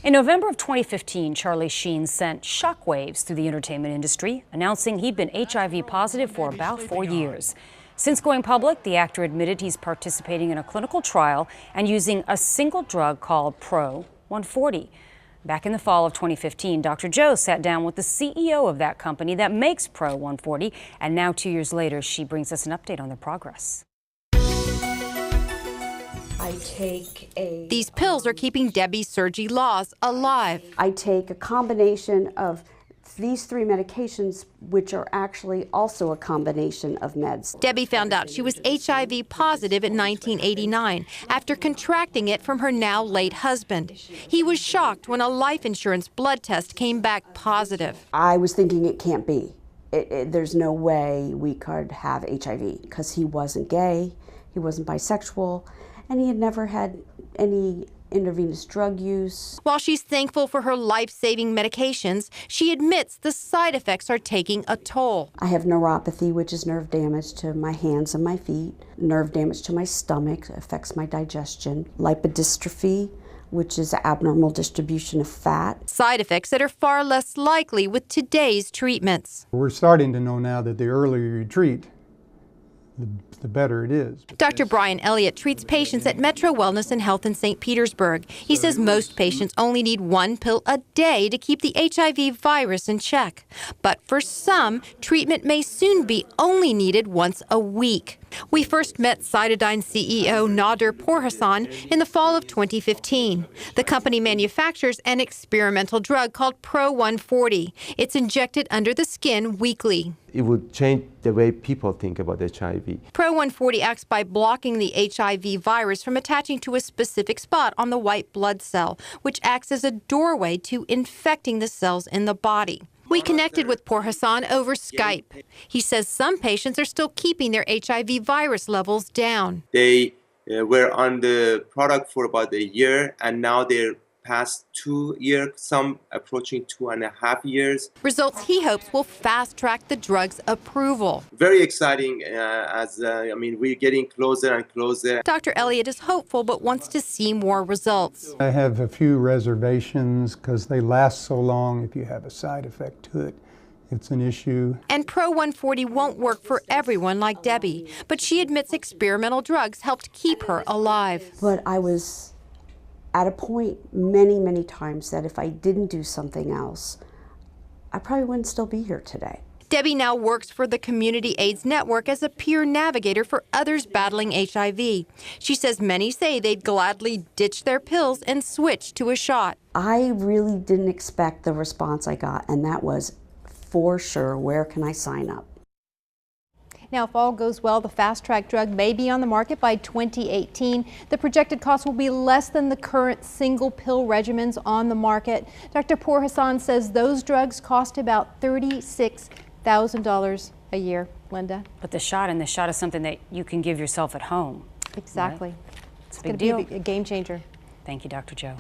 In November of 2015, Charlie Sheen sent shockwaves through the entertainment industry, announcing he'd been HIV positive for about 4 years. Since going public, the actor admitted he's participating in a clinical trial and using a single drug called Pro-140. Back in the fall of 2015, Dr. Joe sat down with the CEO of that company that makes Pro-140, and now 2 years later, she brings us an update on their progress. These pills are keeping Debbie's Sergi Laws alive. I take a combination of these 3 medications, which are actually also a combination of meds. Debbie found out she was HIV positive in 1989 after contracting it from her now late husband. He was shocked when a life insurance blood test came back positive. I was thinking it can't be. There's no way we could have HIV because he wasn't gay, he wasn't bisexual, and he had never had any intravenous drug use. While she's thankful for her life-saving medications, she admits the side effects are taking a toll. I have neuropathy, which is nerve damage to my hands and my feet, nerve damage to my stomach, affects my digestion, lipodystrophy, which is abnormal distribution of fat. Side effects that are far less likely with today's treatments. We're starting to know now that the earlier you treat, the better it is. Dr. Brian Elliott treats patients at Metro Wellness and Health in St. Petersburg. He says most patients only need 1 pill a day to keep the HIV virus in check. But for some, treatment may soon be only needed once a week. We first met Cytodyn CEO Nader Pourhassan in the fall of 2015. The company manufactures an experimental drug called Pro-140. It's injected under the skin weekly. It would change the way people think about HIV. Pro-140 acts by blocking the HIV virus from attaching to a specific spot on the white blood cell, which acts as a doorway to infecting the cells in the body. We connected with Pourhassan over Skype. He says some patients are still keeping their HIV virus levels down. They were on the product for about a year, and now they're past 2 years, some approaching 2.5 years. Results he hopes will fast-track the drug's approval. Very exciting we're getting closer and closer. Dr. Elliott is hopeful but wants to see more results. I have a few reservations because they last so long. If you have a side effect to it, it's an issue. And Pro-140 won't work for everyone like Debbie, but she admits experimental drugs helped keep her alive. But I was at a point many times that if I didn't do something else, I probably wouldn't still be here today. Debbie now works for the Community AIDS Network as a peer navigator for others battling HIV. She says many say they'd gladly ditch their pills and switch to a shot. I really didn't expect the response I got, and that was, for sure, where can I sign up? Now, if all goes well, the fast-track drug may be on the market by 2018. The projected cost will be less than the current single pill regimens on the market. Dr. Pourhassan says those drugs cost about $36,000 a year. Linda? But the shot is something that you can give yourself at home. Exactly. Right? It's a It's going big deal. to be a game changer. Thank you, Dr. Joe.